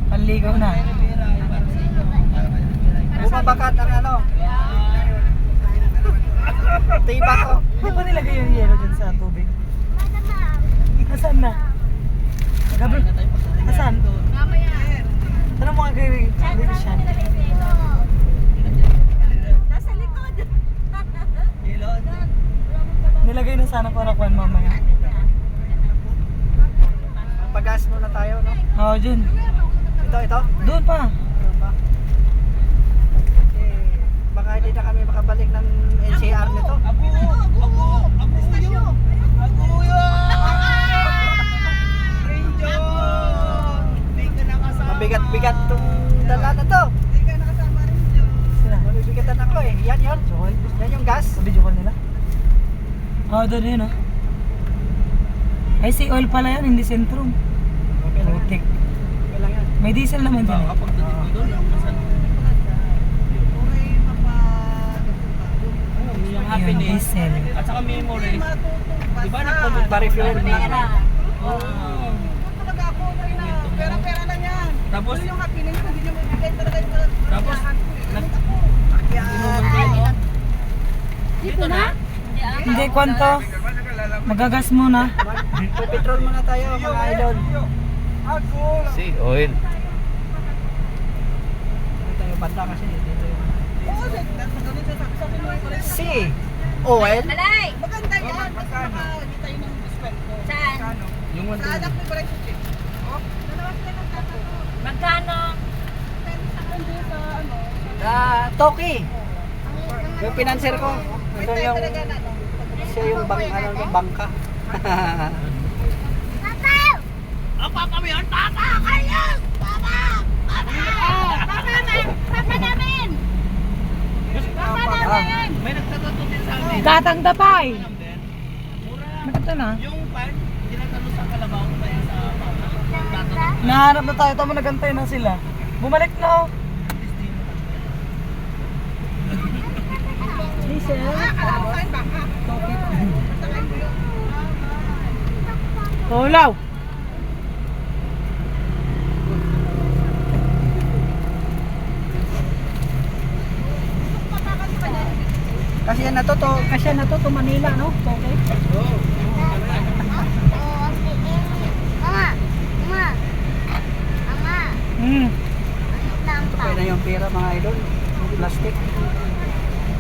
Panligaw na. Bumabakat ang ano. Tiba ko. Hindi pa nilagay yung yelo dyan sa tubig. Nasaan na? Gabriel, nasaan? Tanong mga kay Baby Sean. Nasa likod. Nilagay na sana para kuhan mamaya. Pagas muna tayo, no? Oo, dyan. Ito. Doon pa. Baka hindi na kami makabalik ng NCR nito. Mabigat-bigat tong dala na to. Sila. Mabibigatan ako eh. Yan. Joel? Yan yung gas. Sa video call nila? Oo, doon yun, oh. Ay, si oil pala yan, hindi sentrum. Okay lang yan. Putik. Okay lang yan. May diesel naman din. Yung Yung happiness diesel. at saka memories. Di ba nagpapag Pa-refuel na. Pera lang yan. Tapos Yung happiness ko, hindi nyo mabigay talaga yung tapos Dito na? Hindi, kwanto. Magagas muna. Petrol muna tayo mga idol. Si oil. Ito yung banda kasi dito yung Oo, ganun siya sabi mo yung C. Oil. Alay! Maganda yan. Mas makakita yun ng diskwento. Saan? yung Sa anak mo ba rin siya? Dalawa sila ng tata ko. Magkano? Sa kundi sa ano. Toki. Yung pinanser ko. Ito May yung talaga na ano. siya yung bangka. Papa kayo! Papa! Papa namin! Papa namin! may nagtatato din sa amin. Gatang dapay. Mura. Maganda na. Yung pan, tinatalo sa kalabaw tayo sa tato. Nahanap na tayo, tama nagantay na sila. Bumalik na, oh. Diesel. Saan baka? Saan mo yun? Tulaw. Kasi yan na to Manila, no? Okay. Hmm. Okay na yung pera mga idol. Yung plastic.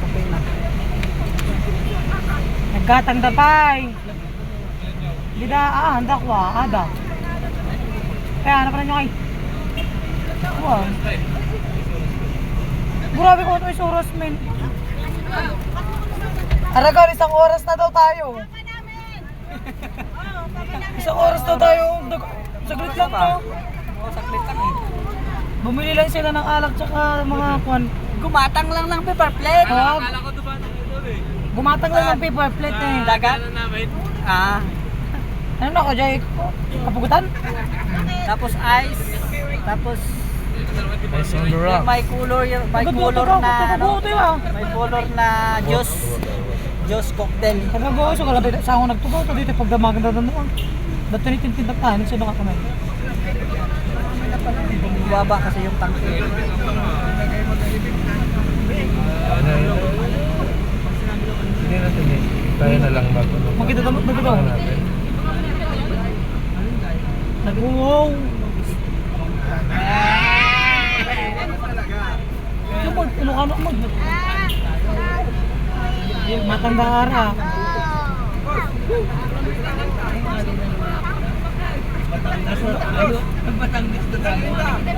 Okay na. Naggatang dapay. Dida, handa ko ada. Kaya ano pa na nyo kay? Wow. Grabe ko ito yung suros, men. Aragon, isang oras na daw tayo. Isang oras daw tayo. Saglit lang to. Saklit lang eh. Bumili lang sila ng alak tsaka mga kwan. Gumatang lang ng paper plate. Akala ko diba nung ito eh. Gumatang lang ng paper plate eh. Dagat. Ano namin? Ano na ako, Jay? Kapugutan? Tapos ice. Tapos Ice on the rock. may color na ano, ah. may color na juice cocktail. Nagawa ko kalabi sa ako nagtugaw to dito pagdamagan na doon. Dato ni tintindak tayo sa mga kamay. Baba kasi yung tangke. Hindi natin eh. Tayo na lang Makita damot na daw. natin. Nag-wow. Jumod, Ilocano mag. Matanda ara. Nagbatangis na tayo.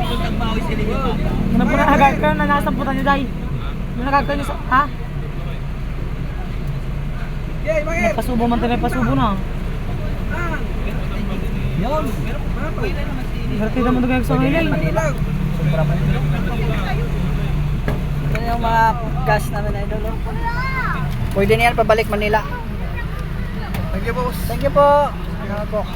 Kung nagbawi sila yung papa. Ano po na agad ka na nasamputan niyo, Day? Ano nagagawin niyo sa... Ha? Napasubo man tayo, pasubo na. Yun. Berarti naman ito kayo sa ngayon. Ito yung mga gas namin idol. Oh. Pwede na yan pabalik Manila. Thank you, boss. Thank you po. Mga kok.